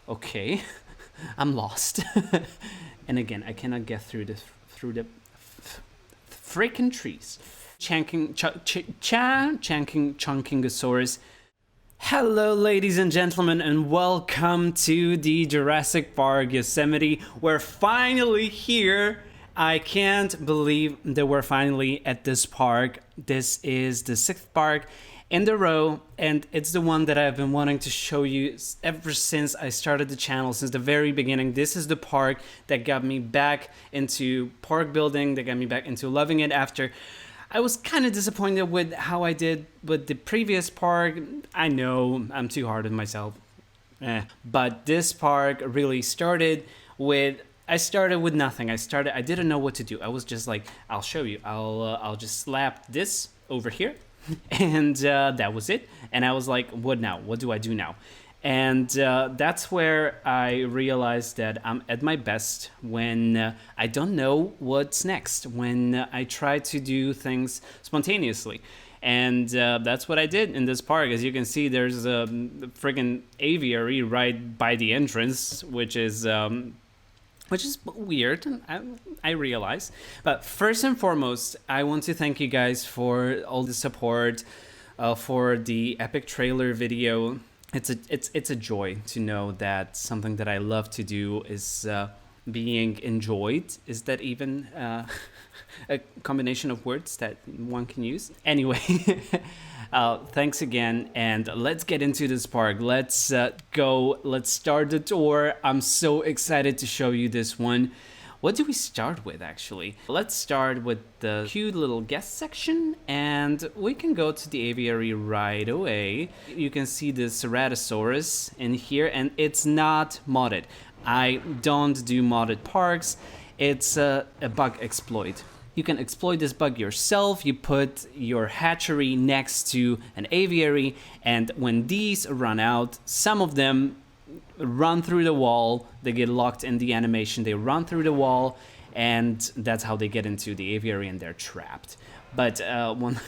Okay, I'm lost. And again, I cannot get through the freaking trees. Chunkingosaurus. Hello, ladies and gentlemen, and welcome to the Jurassic Park Yosemite. We're finally here. I can't believe that we're finally at this park. This is the 6th park in the row, and it's the one that I've been wanting to show you ever since I started the channel, since the very beginning. This is the park that got me back into park building, that got me back into loving it after I was kind of disappointed with how I did with the previous park. I know I'm too hard on myself. But this park really started with nothing. I didn't know what to do. I was just like, I'll show you. I'll just slap this over here. And that was it. And I was like, what now? What do I do now? And that's where I realized that I'm at my best when I don't know what's next, when I try to do things spontaneously. And that's what I did in this park. As you can see, there's a friggin' aviary right by the entrance, which is weird, I realize. But first and foremost, I want to thank you guys for all the support, for the epic trailer video. It's a joy to know that something that I love to do is being enjoyed. Is that even a combination of words that one can use? Anyway, thanks again, and let's get into this park. Let's go. Let's start the tour. I'm so excited to show you this one. What do we start with, actually? Let's start with the cute little guest section, and we can go to the aviary right away. You can see the Ceratosaurus in here, and it's not modded. I don't do modded parks. It's a bug exploit. You can exploit this bug yourself. You put your hatchery next to an aviary, and when these run out, some of them run through the wall. They get locked in the animation. They run through the wall, and that's how they get into the aviary, and they're trapped. But one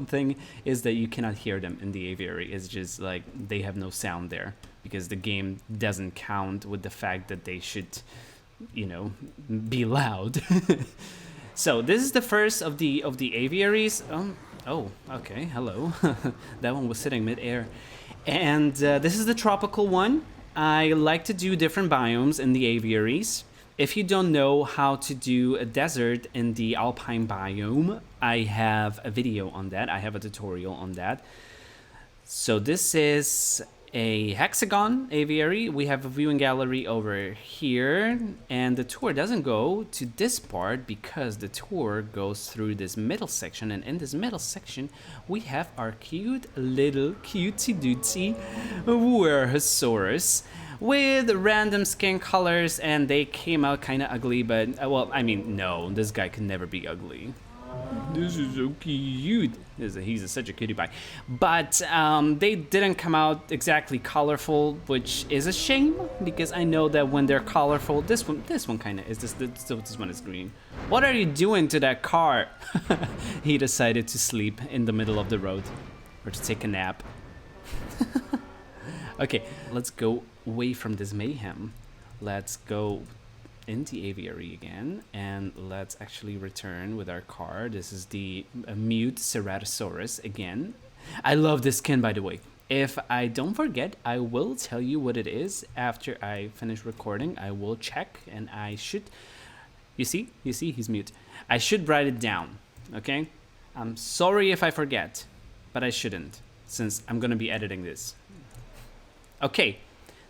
thing is that you cannot hear them in the aviary. It's just like they have no sound there because the game doesn't count with the fact that they should, be loud. So this is the first of the aviaries. Oh, okay. Hello. That one was sitting midair. And this is the tropical one. I like to do different biomes in the aviaries. If you don't know how to do a desert in the Alpine biome, I have a video on that. I have a tutorial on that. So this is a hexagon aviary. We have a viewing gallery over here, and the tour doesn't go to this part because the tour goes through this middle section, and in this middle section we have our cute little cutesy dootsy Herrerasaurus with random skin colors, and they came out kind of ugly, but no, this guy can never be ugly. This is so cute. He's such a cutie pie. But they didn't come out exactly colorful, which is a shame because I know that when they're colorful, this one kind of is. This one is green. What are you doing to that car? He decided to sleep in the middle of the road or to take a nap. Okay, let's go away from this mayhem. Let's go in the aviary again, and let's actually return with our car. This is the mute Ceratosaurus again. I love this skin, by the way. If I don't forget, I will tell you what it is after I finish recording. I will check, and I should... You see, he's mute. I should write it down, okay? I'm sorry if I forget, but I shouldn't, since I'm gonna be editing this. Okay.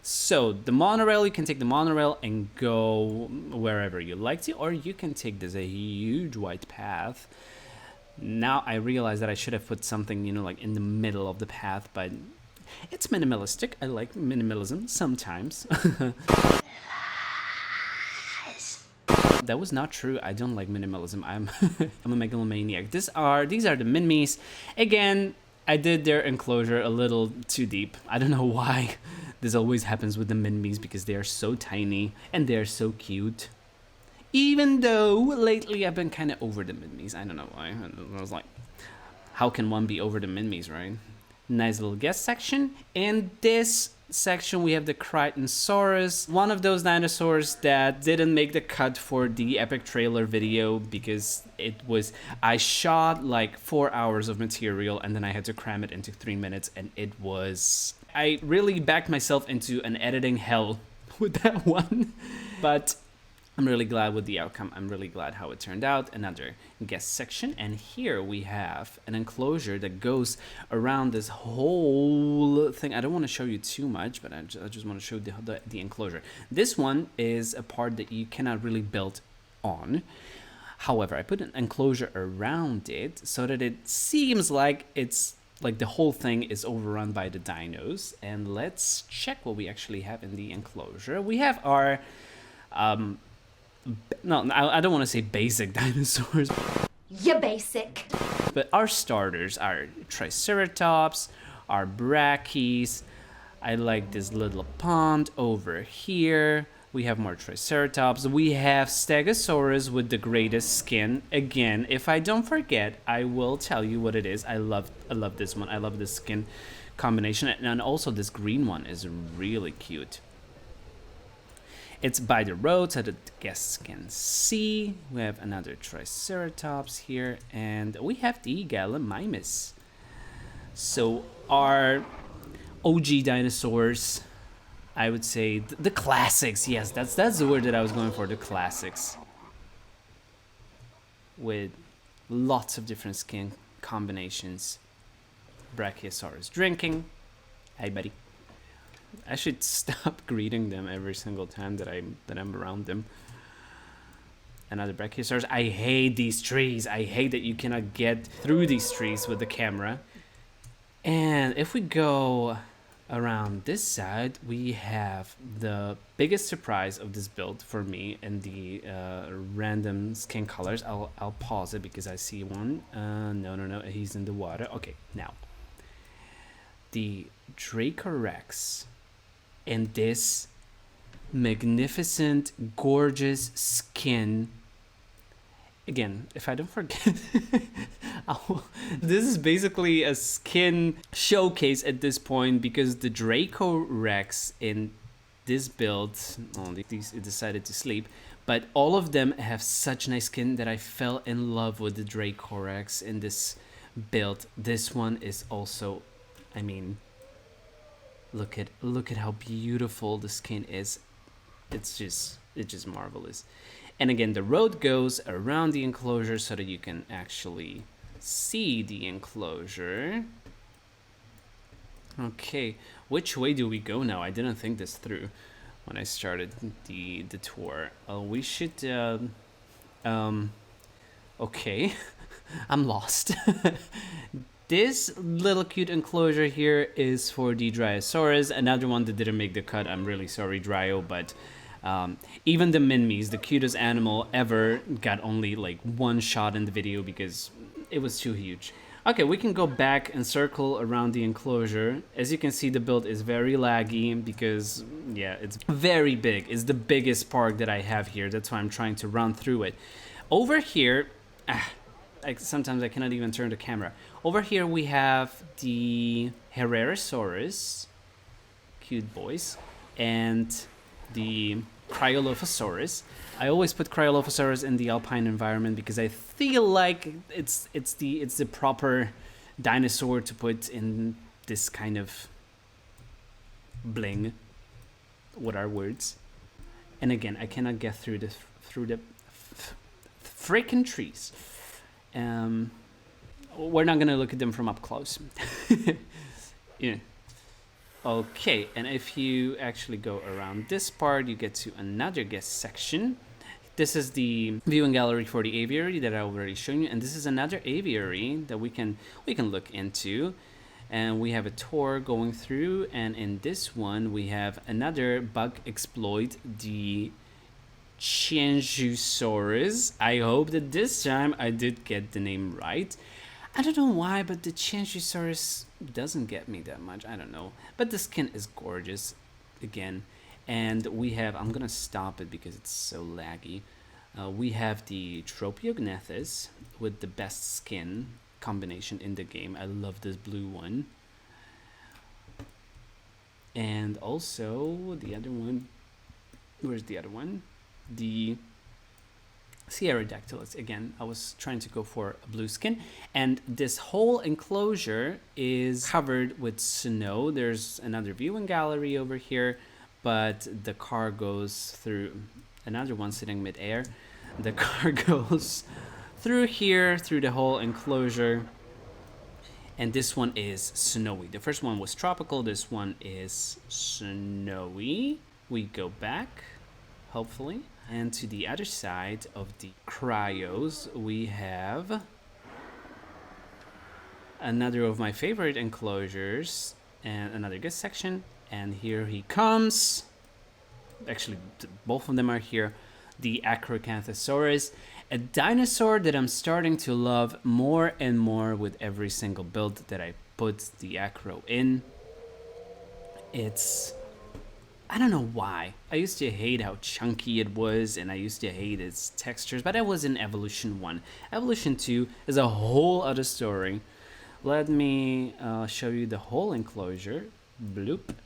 So the monorail, you can take the monorail and go wherever you like to, or you can take this a huge white path. Now I realize that I should have put something, like in the middle of the path, but it's minimalistic. I like minimalism sometimes. That was not true. I don't like minimalism. I'm a megalomaniac. These are the Minmis. Again, I did their enclosure a little too deep. I don't know why. This always happens with the Minmis because they are so tiny and they're so cute. Even though lately I've been kind of over the Minmis. I don't know why. I was like, how can one be over the Minmis, right? nice little guest section. In this section we have the Cryolophosaurus, one of those dinosaurs that didn't make the cut for the epic trailer video because I shot like 4 hours of material and then I had to cram it into 3 minutes, and I really backed myself into an editing hell with that one. But I'm really glad with the outcome. I'm really glad how it turned out. Another guest section, and here we have an enclosure that goes around this whole thing. I don't want to show you too much, but I just want to show the enclosure. This one is a part that you cannot really build on. However, I put an enclosure around it so that it seems like it's like the whole thing is overrun by the dinos. And let's check what we actually have in the enclosure. We have our no, I don't want to say basic dinosaurs. You're basic. But our starters are Triceratops, our Brachys. I like this little pond over here. We have more Triceratops. We have Stegosaurus with the greatest skin. Again, if I don't forget, I will tell you what it is. I love this one. I love this skin combination. And also this green one is really cute. It's by the road so that the guests can see. We have another Triceratops here, and we have the Gallimimus. So our OG dinosaurs, I would say the classics. Yes, that's the word that I was going for, the classics. With lots of different skin combinations. Brachiosaurus drinking. Hey, buddy. I should stop greeting them every single time that I'm around them. Another Brachiosaurus. I hate these trees. I hate that you cannot get through these trees with the camera. And if we go around this side, we have the biggest surprise of this build for me in the random skin colors. I'll pause it because I see one. No, he's in the water. Okay, now the Dracorex and this magnificent, gorgeous skin. Again, if I don't forget, this is basically a skin showcase at this point because the Dracorex in this build, these decided to sleep, but all of them have such nice skin that I fell in love with the Dracorex in this build. This one is also, I mean, look at how beautiful the skin is. It's just marvelous. And again, the road goes around the enclosure so that you can actually see the enclosure. Okay, which way do we go now? I didn't think this through when I started the tour. We should okay. I'm lost. This little cute enclosure here is for the Dryosaurus, another one that didn't make the cut. I'm really sorry, Dryo, but even the Minmis, the cutest animal ever, got only like one shot in the video because it was too huge. Okay, we can go back and circle around the enclosure. As you can see, the build is very laggy because, yeah, it's very big. It's the biggest park that I have here. That's why I'm trying to run through it. Over here, sometimes I cannot even turn the camera. Over here we have the Herrerasaurus, cute boys, and the Cryolophosaurus. I always put Cryolophosaurus in the Alpine environment because I feel like it's the proper dinosaur to put in this kind of bling. What are words? And again, I cannot get through the freaking trees. We're not gonna look at them from up close. Yeah. Okay, and if you actually go around this part, you get to another guest section. This is the viewing gallery for the aviary that I already shown you, and this is another aviary that we can look into. And we have a tour going through, and in this one we have another bug exploit, the Majungasaurus. I hope that this time I did get the name right. I don't know why, but the Majungasaurus doesn't get me that much. I don't know. But the skin is gorgeous again. And we have, I'm going to stop it because it's so laggy. We have the Tropiognathus with the best skin combination in the game. I love this blue one. And also the other one, where's the other one? The Ceratopsids. Again, I was trying to go for a blue skin, and this whole enclosure is covered with snow. There's another viewing gallery over here, but the car goes through, another one sitting mid-air. The car goes through here, through the whole enclosure, and this one is snowy. The first one was tropical, this one is snowy. We go back, hopefully. And to the other side of the cryos, we have another of my favorite enclosures and another guest section. And here he comes. Actually, both of them are here. The Acrocanthosaurus, a dinosaur that I'm starting to love more and more with every single build that I put the Acro in. I don't know why. I used to hate how chunky it was, and I used to hate its textures, but I was in Evolution 1. Evolution 2 is a whole other story. Let me show you the whole enclosure. Bloop.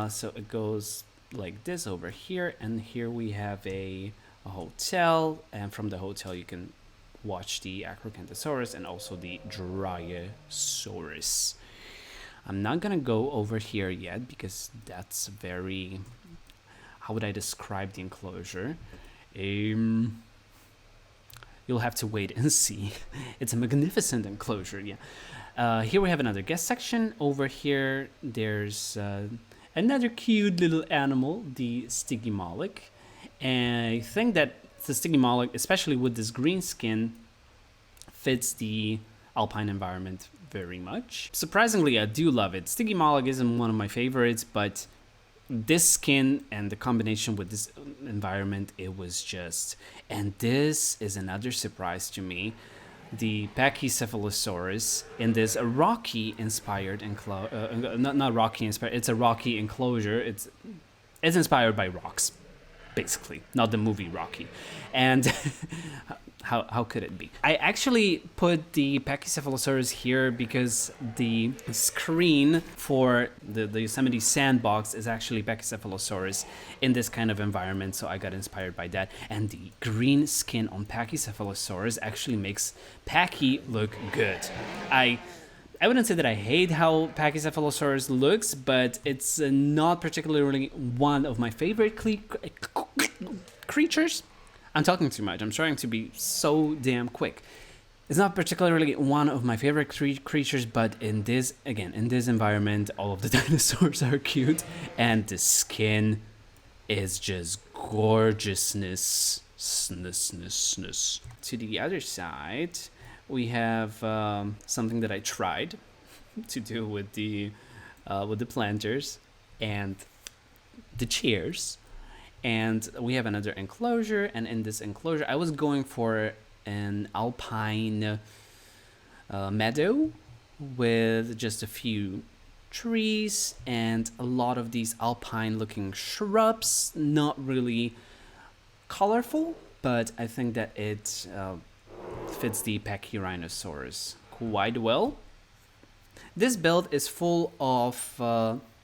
So it goes like this over here, and here we have a hotel, and from the hotel you can watch the Acrocanthosaurus and also the Dracorex. I'm not gonna go over here yet because that's very, how would I describe the enclosure? You'll have to wait and see. It's a magnificent enclosure, yeah. Here we have another guest section. Over here there's another cute little animal, the Stygimoloch. And I think that the Stygimoloch, especially with this green skin, fits the Alpine environment very much. Surprisingly, I do love it. Stygimoloch isn't one of my favorites, but this skin and the combination with this environment, it was just... And this is another surprise to me. The Pachycephalosaurus in this Rocky-inspired not Rocky-inspired, it's a Rocky enclosure. It's inspired by rocks, basically, not the movie Rocky. And how could it be? I actually put the Pachycephalosaurus here because the screen for the Yosemite sandbox is actually Pachycephalosaurus in this kind of environment, so I got inspired by that. And the green skin on Pachycephalosaurus actually makes Pachy look good. I wouldn't say that I hate how Pachycephalosaurus looks, but it's not particularly one of my favorite creatures. I'm talking too much. I'm trying to be so damn quick. It's not particularly one of my favorite creatures, but in this environment, all of the dinosaurs are cute, and the skin is just gorgeousness. To the other side, we have something that I tried to do with the planters and the chairs. And we have another enclosure, and in this enclosure, I was going for an Alpine meadow with just a few trees and a lot of these Alpine-looking shrubs. Not really colorful, but I think that it fits the Pachyrhinosaurus quite well. This build is full of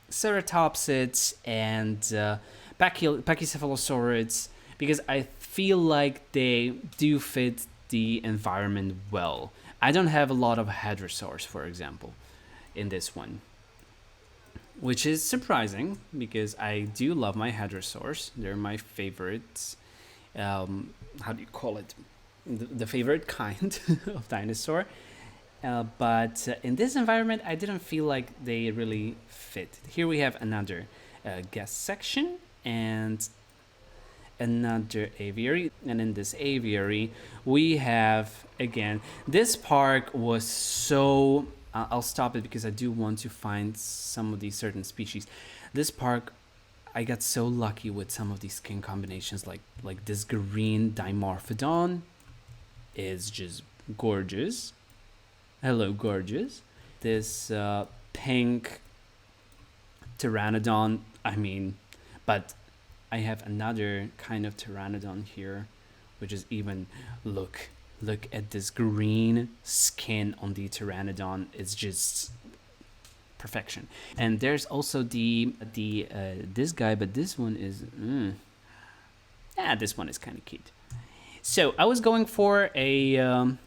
ceratopsids and Pachycephalosaurids because I feel like they do fit the environment well. I don't have a lot of Herrerasaurus, for example, in this one, which is surprising because I do love my Herrerasaurus. They're my favorites. How do you call it? The favorite kind of dinosaur. But in this environment, I didn't feel like they really fit. Here we have another guest section and another aviary. And in this aviary, we have, again, this park was so... I'll stop it because I do want to find some of these certain species. This park, I got so lucky with some of these skin combinations, like this green Dimorphodon is just gorgeous. Hello, gorgeous. This pink Pteranodon, but I have another kind of Pteranodon here, which is even, look at this green skin on the Pteranodon. It's just perfection. And there's also the this guy, but this one is this one is kind of cute. So I was going for a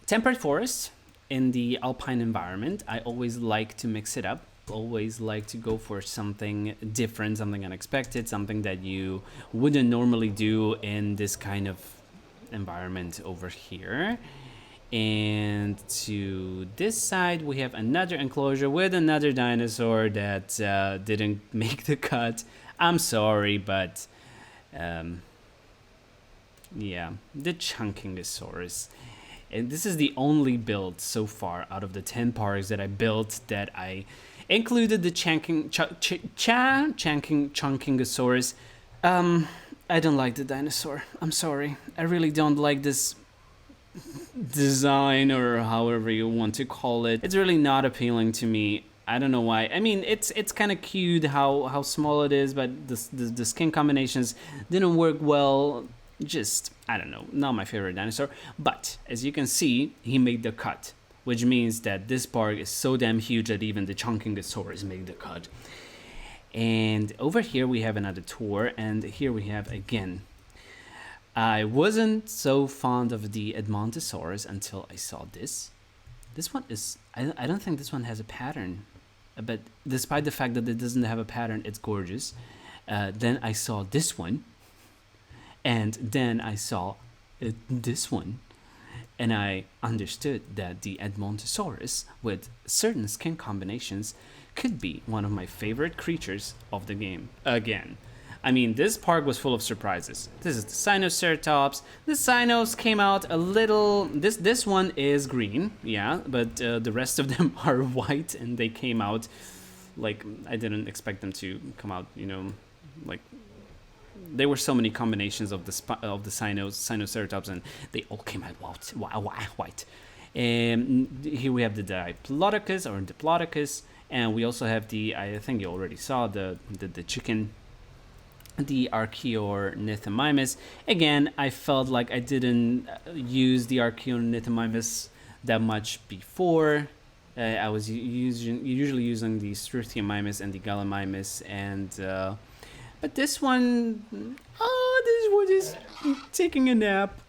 temperate forest in the alpine environment. I always like to mix it up. Always like to go for something different, something unexpected, something that you wouldn't normally do in this kind of environment over here. And to this side, we have another enclosure with another dinosaur that didn't make the cut. I'm sorry, but yeah, the Chunkingosaurus. And this is the only build so far out of the 10 parks that I built that I included the Chunkingosaurus. I don't like the dinosaur. I'm sorry. I really don't like this design, or however you want to call it. It's really not appealing to me. I don't know why. I mean, it's kind of cute how small it is, but the skin combinations didn't work well. Just, I don't know, not my favorite dinosaur. But as you can see, he made the cut, which means that this park is so damn huge that even the Chunkingosaurus made the cut. And over here we have another tour, and here we have again. I wasn't so fond of the Edmontosaurus until I saw this. This one is, I don't think this one has a pattern, but despite the fact that it doesn't have a pattern, it's gorgeous. Then I saw this one, and then I saw this one, and I understood that the Edmontosaurus with certain skin combinations could be one of my favorite creatures of the game again. I mean, this park was full of surprises. This is the Sinoceratops. The Sinos came out a little... This one is green, yeah, but the rest of them are white, and they came out like... I didn't expect them to come out, you know, like... There were so many combinations of the Sinoceratops, and they all came out white. And here we have the Diplodocus or Diplodocus, and we also have the, I think you already saw the chicken, the Archaeornithomimus. Again, I felt like I didn't use the Archaeornithomimus that much before. I was usually using the Struthiomimus and the Gallimimus, and but this one is taking a nap.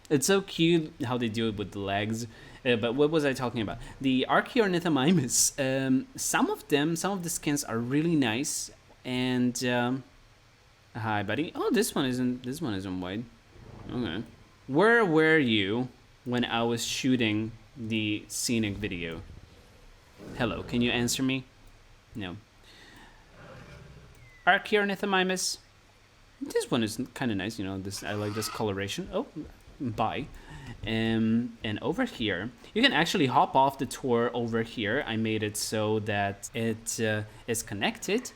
It's so cute how they do it with the legs. But what was I talking about? The Archaeornithomimus. Some of the skins are really nice. And hi, buddy. Oh, this one isn't white. Okay. Where were you when I was shooting the scenic video? Hello, can you answer me? No. Archaeornithomimus. This one is kind of nice, you know. This, I like this coloration. Oh, bye. And over here, you can actually hop off the tour over here. I made it so that it is connected.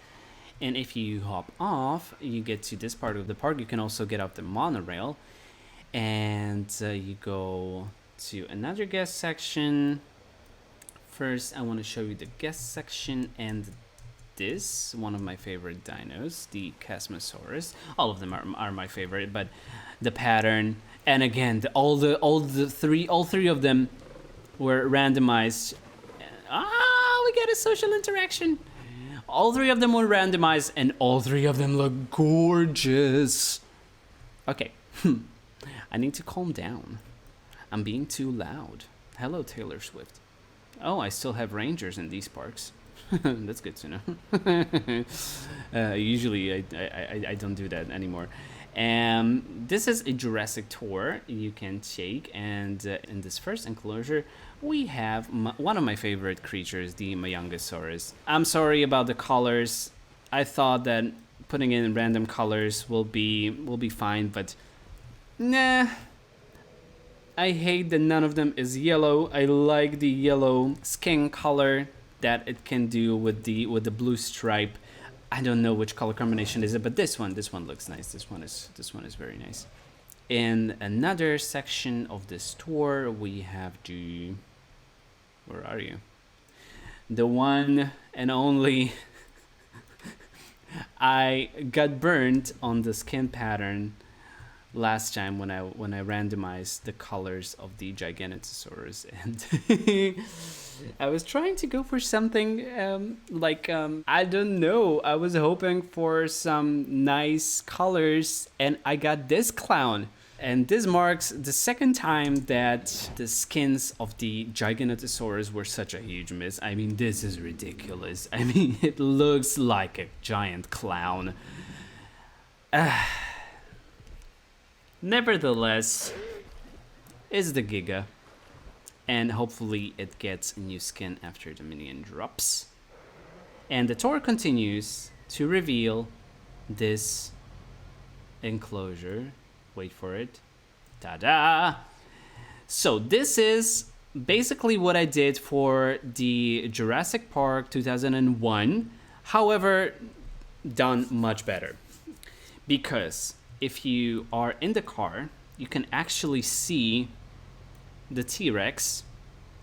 And if you hop off, you get to this part of the park. You can also get off the monorail. And you go to another guest section. First, I want to show you the guest section and this, one of my favorite dinos, the Chasmosaurus. All of them are my favorite, but the pattern, and again, all three of them were randomized. We get a social interaction. All three of them were randomized, and all three of them look gorgeous. Okay, I need to calm down. I'm being too loud. Hello, Taylor Swift. Oh, I still have rangers in these parks. That's good to know. Usually I don't do that anymore. This is a Jurassic tour you can take, and in this first enclosure we have one of my favorite creatures, the Majungasaurus. I'm sorry about the colors. I thought that putting in random colors will be fine, but nah. I hate that none of them is yellow. I like the yellow skin color that it can do with the blue stripe. I don't know which color combination is it, but this one looks nice. This one is very nice. In another section of this tour, we have the, where are you? The one and only. I got burned on the skin pattern last time when I randomized the colors of the Giganotosaurus, and I was trying to go for something I don't know. I was hoping for some nice colors, and I got this clown. And this marks the second time that the skins of the Giganotosaurus were such a huge miss. I mean, this is ridiculous. I mean, it looks like a giant clown. Nevertheless, it's the Giga. And hopefully it gets a new skin after the minion drops. And the tour continues to reveal this enclosure. Wait for it. Ta-da! So this is basically what I did for the Jurassic Park 2001. However, done much better. Because if you are in the car, you can actually see the T-Rex,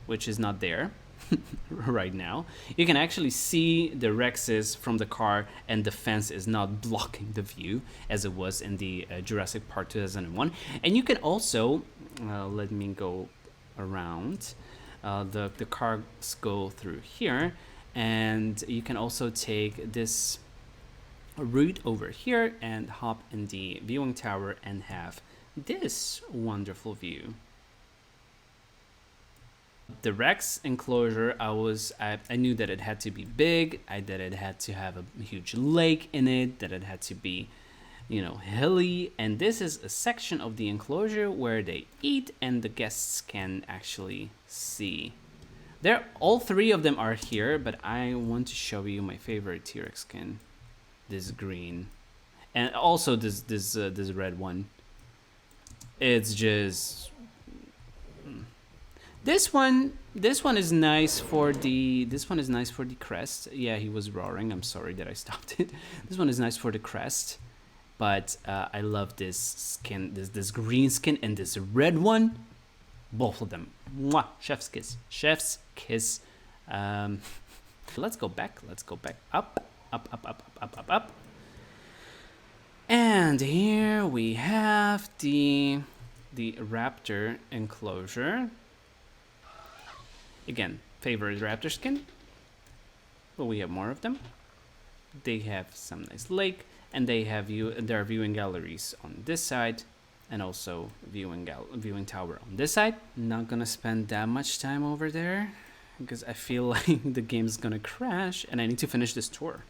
which is not there right now. You can actually see the Rexes from the car, and the fence is not blocking the view as it was in the Jurassic Park 2001. And you can also, let me go around, the cars go through here, and you can also take this route over here and hop in the viewing tower and have this wonderful view. The Rex enclosure, I knew that it had to be big, that it had to have a huge lake in it, that it had to be, hilly. And this is a section of the enclosure where they eat and the guests can actually see. All three of them are here, but I want to show you my favorite T-Rex skin. This green. And also this red one. It's just... This one is nice for the crest. Yeah, he was roaring. I'm sorry that I stopped it. This one is nice for the crest, but I love this skin, this green skin, and this red one. Both of them. Mwah! Chef's kiss. Chef's kiss. Let's go back. Up. And here we have the raptor enclosure. Again, favorite raptor skin, but we have more of them. They have some nice lake, and there are viewing galleries on this side, and also viewing tower on this side. Not gonna spend that much time over there because I feel like the game's gonna crash, and I need to finish this tour.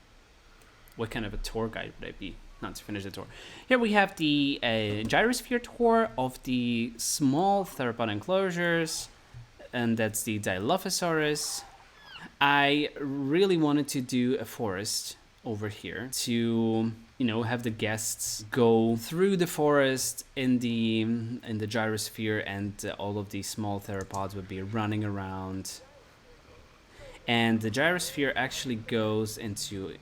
What kind of a tour guide would I be not to finish the tour? Here we have the gyrosphere tour of the small theropod enclosures. And that's the Dilophosaurus. I really wanted to do a forest over here to, have the guests go through the forest in the gyrosphere, and all of these small theropods would be running around. And the gyrosphere actually goes into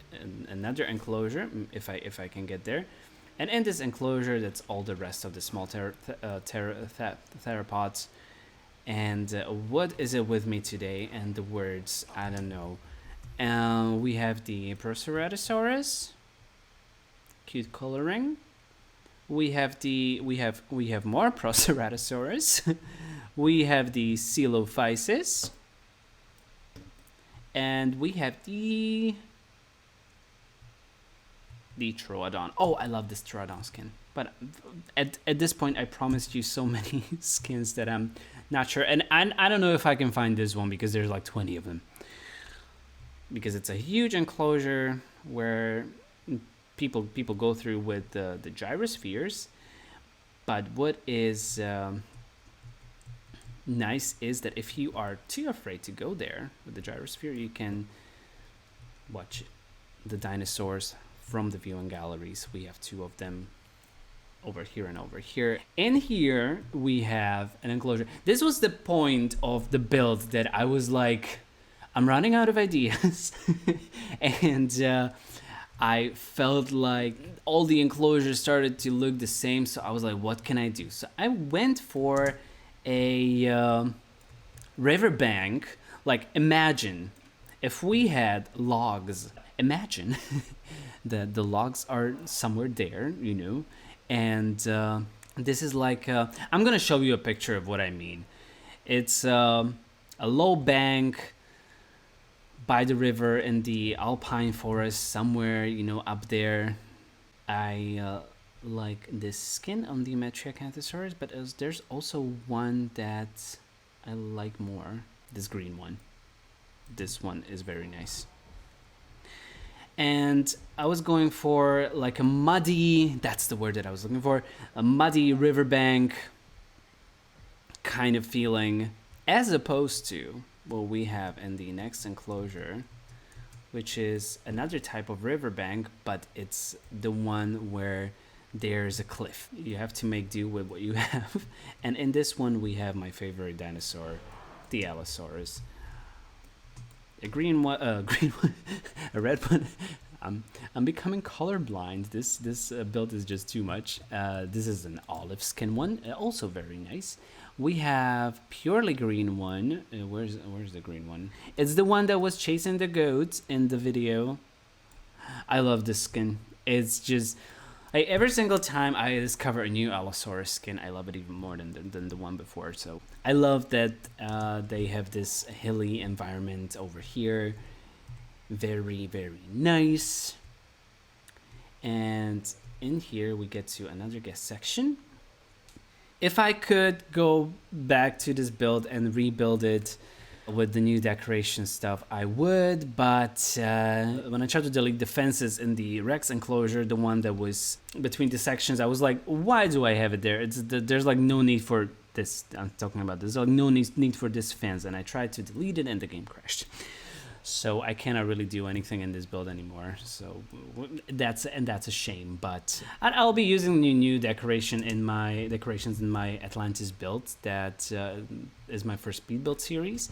another enclosure, if I can get there. And in this enclosure, that's all the rest of the small theropods. And what is it with me today? And the words, I don't know. We have the Proceratosaurus, cute coloring. We have more Proceratosaurus. We have the Coelophysis, and we have the Troodon. Oh, I love this Troodon skin. But at this point, I promised you so many skins that I'm not sure. And I don't know if I can find this one because there's like 20 of them. Because it's a huge enclosure where people go through with the gyrospheres. But what is nice is that if you are too afraid to go there with the gyrosphere, you can watch the dinosaurs from the viewing galleries. We have two of them over here and over here. In here we have an enclosure. This was the point of the build that I was like, I'm running out of ideas. And I felt like all the enclosures started to look the same, so I was like, what can I do? So I went for a riverbank. Like, imagine if we had logs. Imagine that the logs are somewhere there, and This is like I'm gonna show you a picture of what I mean. It's a low bank by the river in the Alpine forest somewhere, you know, up there. I like this skin on the Acrocanthosaurus, but there's also one that I like more. This green one. This one is very nice. And I was going for like a muddy, that's the word that I was looking for, a muddy riverbank kind of feeling, as opposed to what we have in the next enclosure, which is another type of riverbank, but it's the one where there's a cliff. You have to make do with what you have. And in this one, we have my favorite dinosaur, the Allosaurus. A green one, a red one. I'm becoming colorblind. This build is just too much. This is an olive skin one, also very nice. We have purely green one. Where's the green one? It's the one that was chasing the goats in the video. I love this skin. It's just every single time I discover a new Allosaurus skin, I love it even more than the one before. So I love that they have this hilly environment over here. Very, very nice. And in here we get to another guest section. If I could go back to this build and rebuild it with the new decoration stuff, I would, but when I tried to delete the fences in the Rex enclosure, the one that was between the sections, I was like, why do I have it there? There's like no need for this. I'm talking about this. There's like no need for this fence, and I tried to delete it and the game crashed. So I cannot really do anything in this build anymore. So that's a shame. But I'll be using the new decorations in my Atlantis build. That is my first speed build series.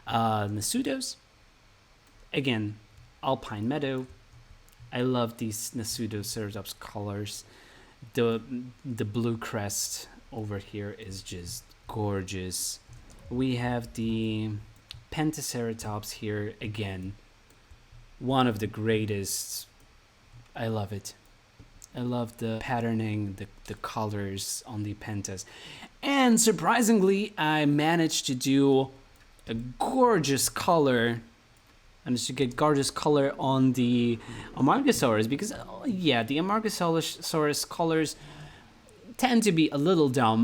Nasudos. Again, Alpine Meadow. I love these Nasudo Ceratops colors. The blue crest over here is just gorgeous. We have the Pentaceratops here again. One of the greatest. I love it. I love the patterning, the colors on the Pentas. And surprisingly, I managed to do a gorgeous color. I managed to get gorgeous color on the Amargasaurus because, the Amargasaurus colors tend to be a little dull.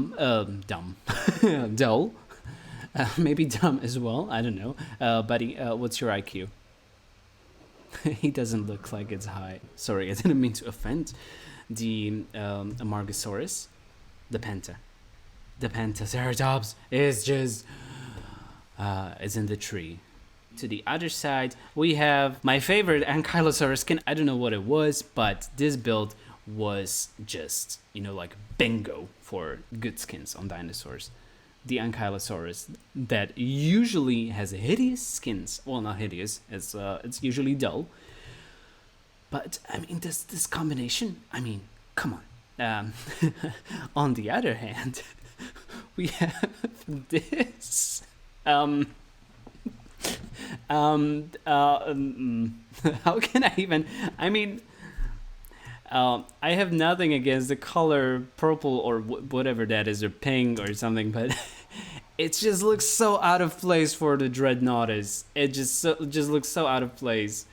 Maybe dumb as well. I don't know. Buddy, what's your IQ? He doesn't look like it's high. Sorry, I didn't mean to offend the Amargasaurus. The Pentaceratops is just is in the tree. To the other side, we have my favorite Ankylosaurus skin. I don't know what it was, but this build was just, like bingo for good skins on dinosaurs. The Ankylosaurus that usually has hideous skins. Well, not hideous. It's usually dull. But I mean, this combination. I mean, come on. On the other hand, we have this. How can I even? I mean. I have nothing against the color purple or whatever that is, or pink or something, but it just looks so out of place for the Dreadnoughtus. It just looks so out of place.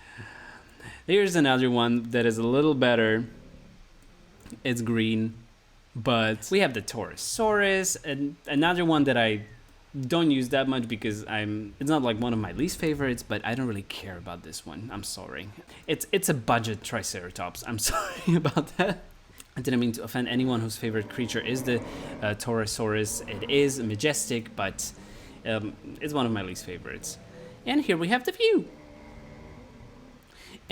Here's another one that is a little better. It's green, but we have the Torosaurus, and another one that I don't use that much because it's not like one of my least favorites, but I don't really care about this one. I'm sorry. It's a budget Triceratops. I'm sorry about that. I didn't mean to offend anyone whose favorite creature is the Torosaurus. It is majestic, but it's one of my least favorites. And here we have the view.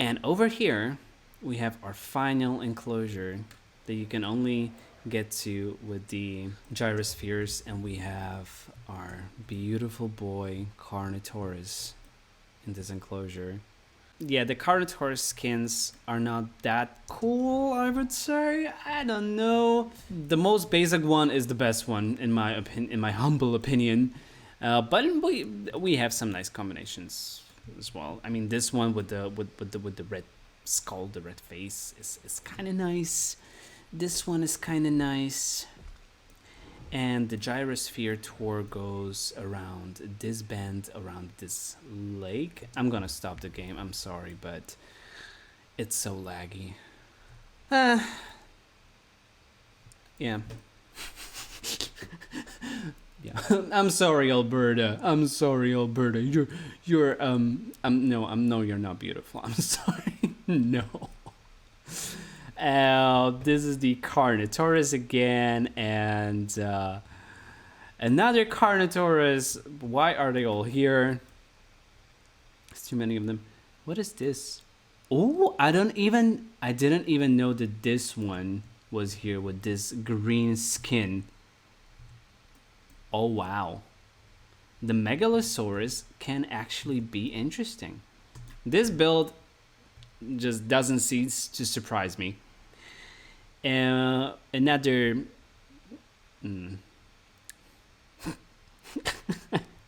And over here we have our final enclosure that you can only get to with the gyrospheres, and we have our beautiful boy Carnotaurus in this enclosure. Yeah, the Carnotaurus skins are not that cool, I would say. I don't know. The most basic one is the best one in my humble opinion. But we have some nice combinations as well. I mean, this one with the red skull, the red face is kind of nice. This one is kind of nice. And the gyrosphere tour goes around this bend, around this lake. I'm gonna stop the game, I'm sorry, but it's so laggy. Yeah. Yeah. I'm sorry, Alberta. I'm sorry, Alberta. You're no, you're not beautiful. I'm sorry. No. This is the Carnotaurus again, and another Carnotaurus. Why are they all here? There's too many of them. What is this? Oh, I didn't even know that this one was here with this green skin. Oh wow. The Megalosaurus can actually be interesting. This build just doesn't cease to surprise me. Another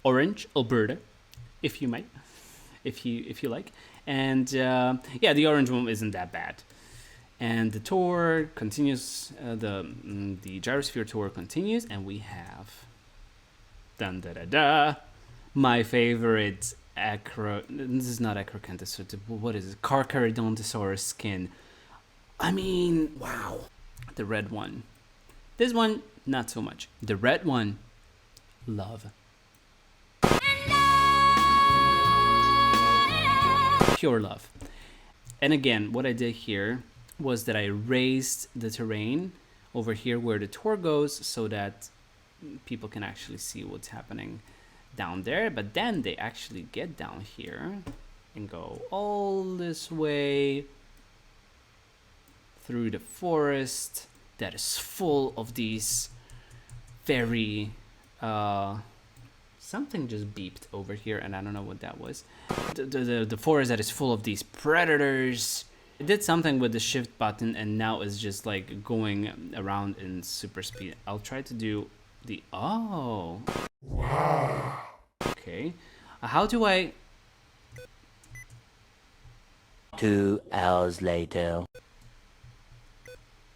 orange Alberta, if you might, if you like. And yeah, the orange one isn't that bad. And the tour continues. The gyrosphere tour continues, and we have dun da da da, my favorite this is not Acrocanthosaurus. What is it? Carnivore skin. I mean, wow. The red one. This one, not so much. The red one, love. Pure love. And again, what I did here was that I raised the terrain over here where the tour goes so that people can actually see what's happening down there. But then they actually get down here and go all this way through the forest that is full of these very something just beeped over here and I don't know what that was. The forest that is full of these predators. It did something with the shift button and now it's just like going around in super speed. I'll try to do the okay. How do I 2 hours later.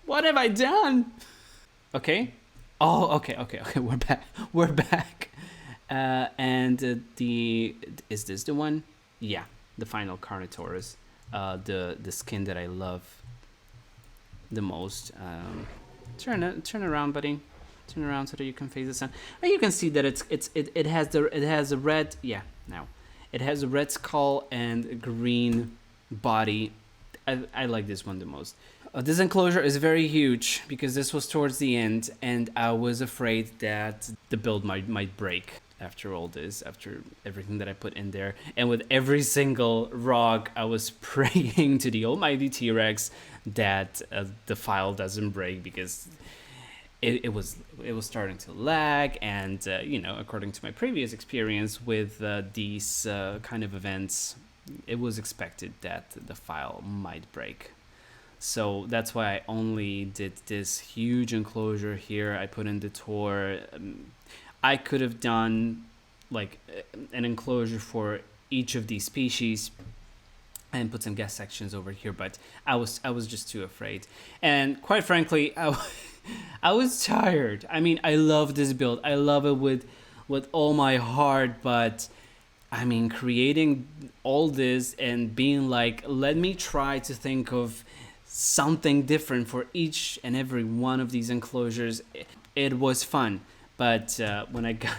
What have I done? Okay. Oh, okay. We're back. And is this the one? Yeah, the final Carnotaurus. The skin that I love the most. Turn around, buddy. Turn around so that you can face the sun. And you can see that it has a red. Yeah, now it has a red skull and a green body. I like this one the most. This enclosure is very huge because this was towards the end and I was afraid that the build might break after all this, after everything that I put in there. And with every single rock, I was praying to the almighty T-Rex that the file doesn't break because it was starting to lag. And, according to my previous experience with these kind of events, it was expected that the file might break. So that's why I only did this huge enclosure here. I put in the tour. I could have done like an enclosure for each of these species and put some guest sections over here, but I was just too afraid. And quite frankly, I was tired. I mean, I love this build. I love it with all my heart, but I mean, creating all this and being like, let me try to think of something different for each and every one of these enclosures. It was fun, but when I got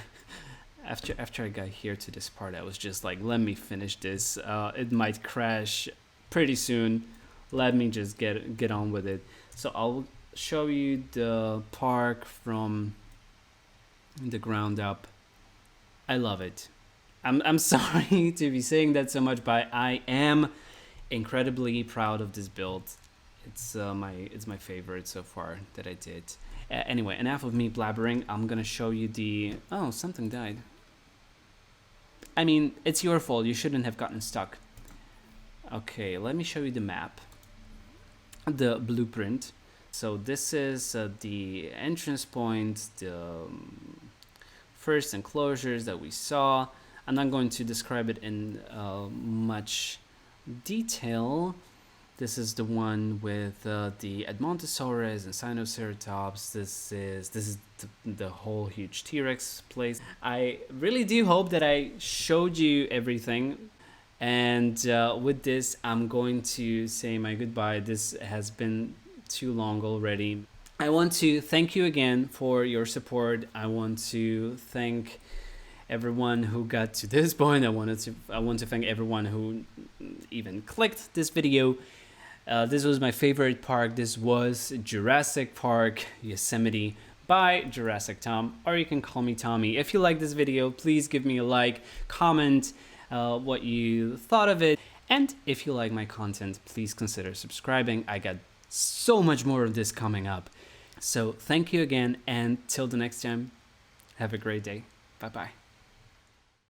after I got here to this part, I was just like, let me finish this. It might crash pretty soon. Let me just get on with it. So I'll show you the park from the ground up. I love it. I'm sorry to be saying that so much, but I am incredibly proud of this build. It's my favorite so far that I did. Anyway, enough of me blabbering. I'm gonna show you the... Oh, something died. I mean, it's your fault. You shouldn't have gotten stuck. Okay, let me show you the map. The blueprint. So this is the entrance point, the first enclosures that we saw. I'm not going to describe it in much detail. This is the one with the Edmontosaurus and Sinoceratops. This is the whole huge T-Rex place. I really do hope that I showed you everything. And with this, I'm going to say my goodbye. This has been too long already. I want to thank you again for your support. I want to thank everyone who got to this point. I want to thank everyone who even clicked this video. This was my favorite park. This was Jurassic Park Yosemite by Jurassic Tom, or you can call me Tommy. If you like this video, please give me a like, comment what you thought of it, and if you like my content, please consider subscribing. I got so much more of this coming up. So thank you again, and till the next time, have a great day. Bye bye.